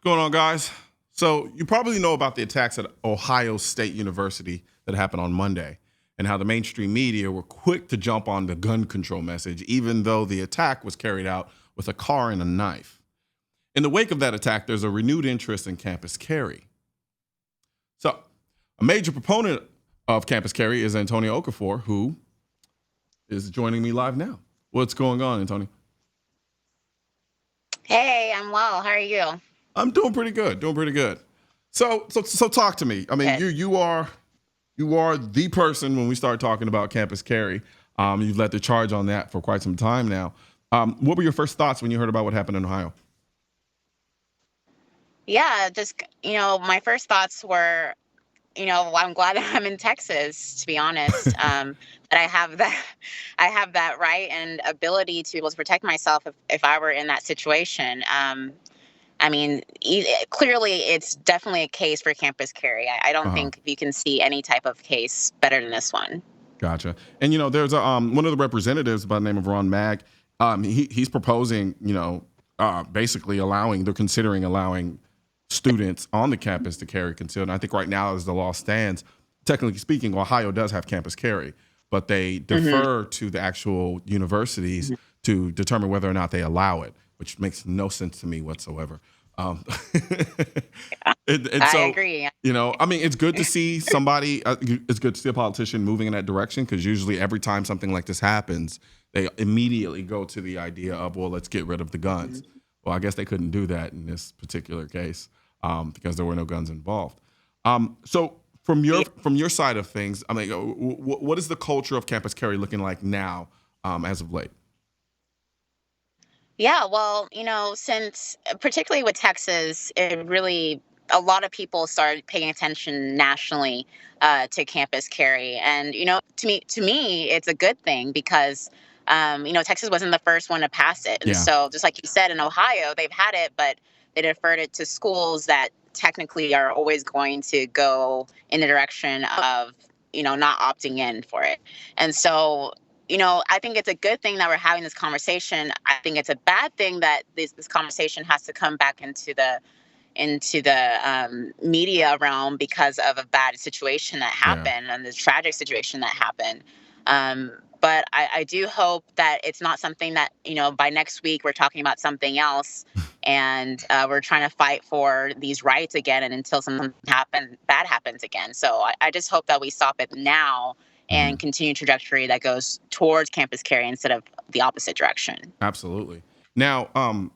Going on, guys? So you probably know about the attacks at Ohio State University that happened on Monday and how the mainstream media were quick to jump on the gun control message, even though the attack was carried out with a car and a knife. In the wake of that attack, there's a renewed interest in campus carry. So a major proponent of campus carry is Antonia Okafor, who is joining me live now. What's going on, Antonia? Hey, I'm well. How are you? I'm doing pretty good. So talk to me. I mean, Good. you are the person when we start talking about campus carry. You've led the charge on that for quite some time now. What were your first thoughts when you heard about what happened in Ohio? Yeah, just, my first thoughts were, I'm glad that I'm in Texas, to be honest. That I have that right and ability to be able to protect myself if I were in that situation. I mean, clearly, it's definitely a case for campus carry. I don't Uh-huh. think you can see any type of case better than this one. Gotcha. And there's a one of the representatives by the name of Ron Mag. He's proposing, basically they're considering allowing students on the campus to carry concealed. And I think right now, as the law stands, technically speaking, Ohio does have campus carry, but they defer to the actual universities to determine whether or not they allow it, which makes no sense to me whatsoever. Um, and I so, agree. I mean, it's good to see somebody, it's good to see a politician moving in that direction, because usually every time something like this happens, they immediately go to the idea of, well, let's get rid of the guns. Well, I guess they couldn't do that in this particular case because there were no guns involved. So from your side of things, I mean, what is the culture of campus carry looking like now as of late? Yeah, well, since particularly with Texas, a lot of people started paying attention nationally to campus carry, and to me, it's a good thing because Texas wasn't the first one to pass it, and Yeah. so just like you said, in Ohio, they've had it, but they deferred it to schools that technically are always going to go in the direction of not opting in for it, and so I think it's a good thing that we're having this conversation. I think it's a bad thing that this conversation has to come back into the media realm because of a bad situation that Yeah. happened and the tragic situation that happened. But I do hope that it's not something that by next week we're talking about something else, and we're trying to fight for these rights again, and until something bad happens again. So I just hope that we stop it now and continue trajectory that goes towards campus carry instead of the opposite direction. Absolutely. Now,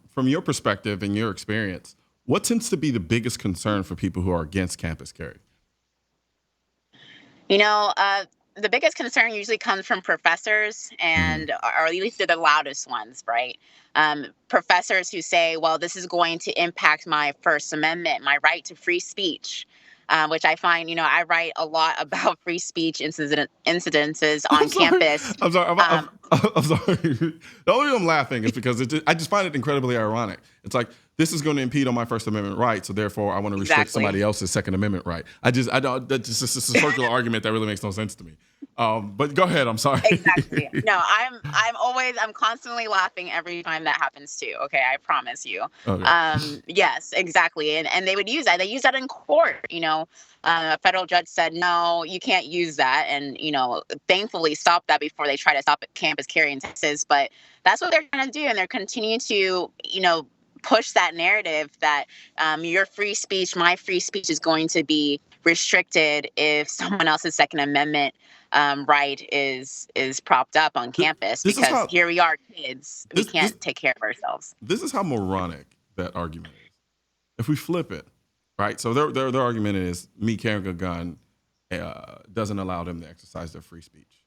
from your perspective and your experience, what tends to be the biggest concern for people who are against campus carry? You know, uh, the biggest concern usually comes from professors, Hmm. or at least they're the loudest ones, right? Professors who say, well, this is going to impact my First Amendment, my right to free speech, which I find, I write a lot about free speech incidences I'm on sorry. campus. I'm sorry. Um, I'm sorry. The only reason I'm laughing is because I just find it incredibly ironic. It's like, this is going to impede on my First Amendment right, so therefore I want to restrict exactly. somebody else's Second Amendment right. I don't. That's just it's a circular argument that really makes no sense to me. But go ahead. I'm sorry. Exactly. No, I'm constantly laughing every time that happens too. Okay, I promise you. Okay. Yes, exactly. And they would use that. They use that in court. A federal judge said no, you can't use that, and thankfully stopped that before they try to stop campus carry in Texas. But that's what they're trying to do, and they're continuing to push that narrative that your free speech, my free speech, is going to be restricted if someone else's Second Amendment right is propped up on Th- campus, This is because how here we are, kids, we this can't take care of ourselves. this is how moronic that argument is. If we flip it, right? So their argument is me carrying a gun doesn't allow them to exercise their free speech.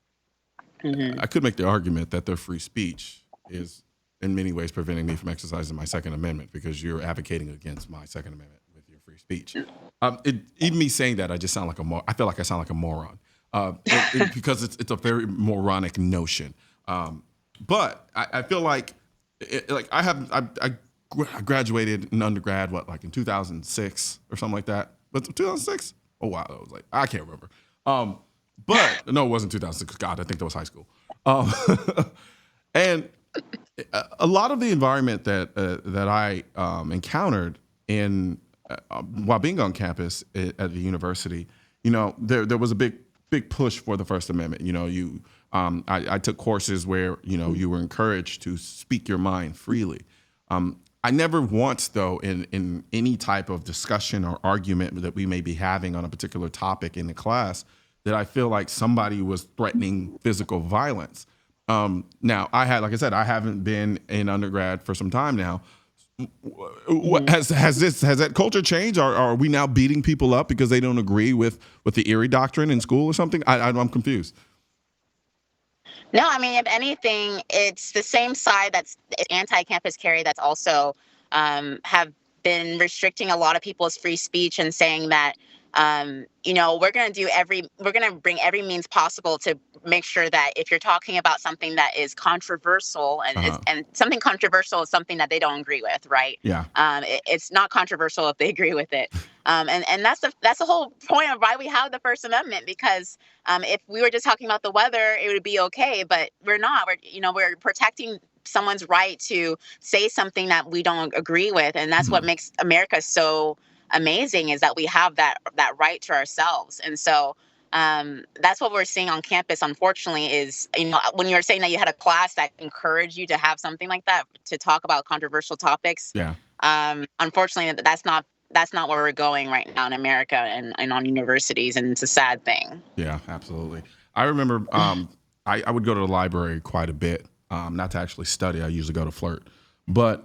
Hmm. I could make the argument that their free speech is in many ways preventing me from exercising my Second Amendment, because you're advocating against my Second Amendment with your free speech. Even me saying that, I just sound like I feel like I sound like a moron because it's a very moronic notion. But I feel like I graduated in undergrad like in 2006 or something like that. But 2006? Oh wow, I was like, I can't remember. But no, it wasn't 2006. God, I think that was high school. Um, and a lot of the environment that I encountered in while being on campus at the university, there was a big push for the First Amendment. I took courses where you were encouraged to speak your mind freely. I never once, though, in any type of discussion or argument that we may be having on a particular topic in the class, that I feel like somebody was threatening physical violence. Now, like I said, I haven't been in undergrad for some time now. Has that culture changed? Are we now beating people up because they don't agree with the Erie Doctrine in school or something? I'm confused. No, I mean, if anything, it's the same side that's anti-campus carry that's also have been restricting a lot of people's free speech and saying that, we're going to bring every means possible to make sure that if you're talking about something that is controversial and something controversial is something that they don't agree with, right? Yeah. It's not controversial if they agree with it. And that's the whole point of why we have the First Amendment, because if we were just talking about the weather, it would be okay, but we're not. We're protecting someone's right to say something that we don't agree with, and that's what makes America so amazing, is that we have that right to ourselves. And so that's what we're seeing on campus, unfortunately, is, when you were saying that you had a class that encouraged you to have something like that, to talk about controversial topics. Yeah. Unfortunately, that's not where we're going right now in America and on universities, and it's a sad thing. Yeah, absolutely. I remember I would go to the library quite a bit, not to actually study. I usually go to flirt. But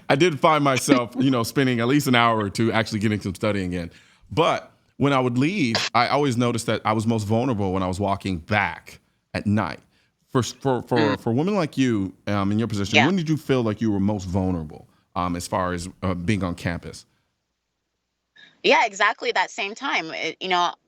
I did find myself, spending at least an hour or two actually getting some studying in. But when I would leave, I always noticed that I was most vulnerable when I was walking back at night. For women like you, in your position, Yeah. when did you feel like you were most vulnerable as far as being on campus? Yeah, exactly that same time.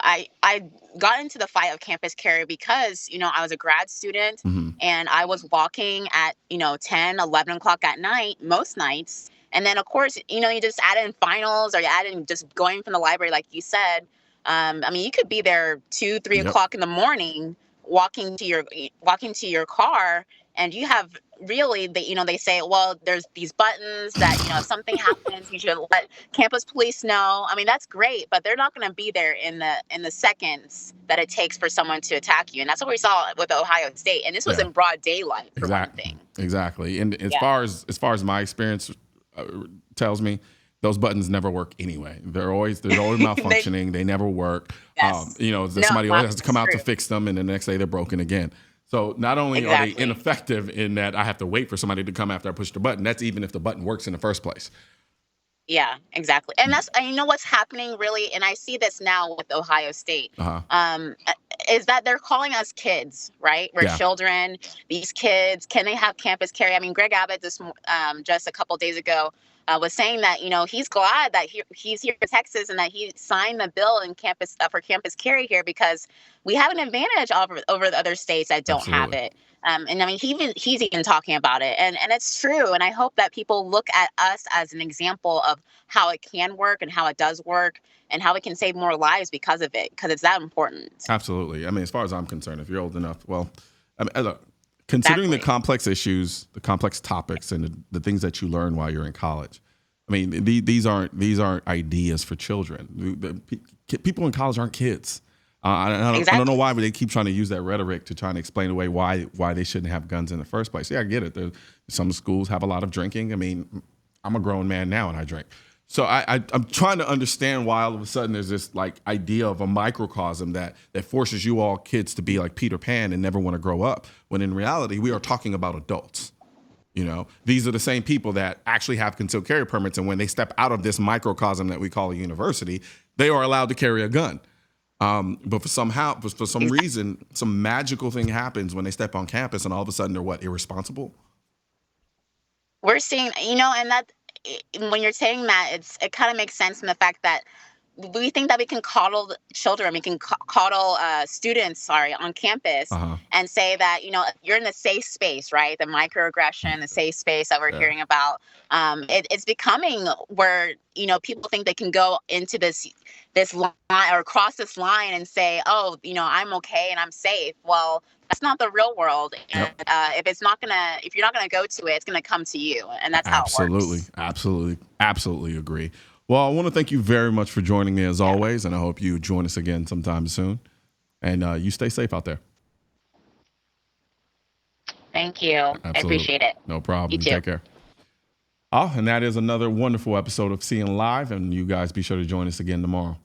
I got into the fight of campus carry because, I was a grad student and I was walking at, 10, 11 o'clock at night, most nights. And then, of course, you just add in finals, or you add in just going from the library, like you said. You could be there 2, 3 Yep. o'clock in the morning, walking to your car, and you have really, they say, well, there's these buttons that, if something happens, you should let campus police know. I mean, that's great, but they're not going to be there in the seconds that it takes for someone to attack you. And that's what we saw with Ohio State. And this was in broad daylight, for one thing. Exactly. And as far as my experience tells me, those buttons never work anyway. They're always malfunctioning. They never work. Yes. Somebody always has to come out to fix them, and the next day they're broken again. So not only are they ineffective in that I have to wait for somebody to come after I push the button, that's even if the button works in the first place. Yeah, exactly. And what's happening really, and I see this now with Ohio State, is that they're calling us kids, right? We're children. These kids, can they have campus carry? I mean, Greg Abbott just a couple days ago was saying that, he's glad that he's here in Texas and that he signed the bill in campus for campus carry here, because we have an advantage over the other states that don't have it. And I mean, he's even talking about it, and it's true. And I hope that people look at us as an example of how it can work and how it does work and how it can save more lives because of it, because it's that important. Absolutely. I mean, as far as I'm concerned, if you're old enough, well, look, considering the complex issues, the complex topics, and the things that you learn while you're in college, I mean, these aren't ideas for children. People in college aren't kids. I don't know why, but they keep trying to use that rhetoric to try and explain away why they shouldn't have guns in the first place. Yeah, I get it. Some schools have a lot of drinking. I mean, I'm a grown man now and I drink. So I'm trying to understand why all of a sudden there's this idea of a microcosm that forces you all kids to be like Peter Pan and never want to grow up, when in reality we are talking about adults. These are the same people that actually have concealed carry permits, and when they step out of this microcosm that we call a university, they are allowed to carry a gun. But for some reason, some magical thing happens when they step on campus, and all of a sudden they're irresponsible. We're seeing, and that when you're saying that, it kind of makes sense in the fact that we think that we can coddle children, we can coddle students, sorry, on campus, Uh-huh. and say that, you're in the safe space, right? The microaggression, the safe space that we're Yeah. hearing about. It's becoming where, people think they can go into this line or cross this line and say, oh, I'm okay and I'm safe. Well, that's not the real world. And Yep. if you're not gonna go to it, it's gonna come to you, and that's how it Absolutely. works. Absolutely agree. Well, I want to thank you very much for joining me as always, and I hope you join us again sometime soon. And you stay safe out there. Thank you. I Absolutely. appreciate it. No problem. You You too. take care. And that is another wonderful episode of Seeing Live, and you guys be sure to join us again tomorrow.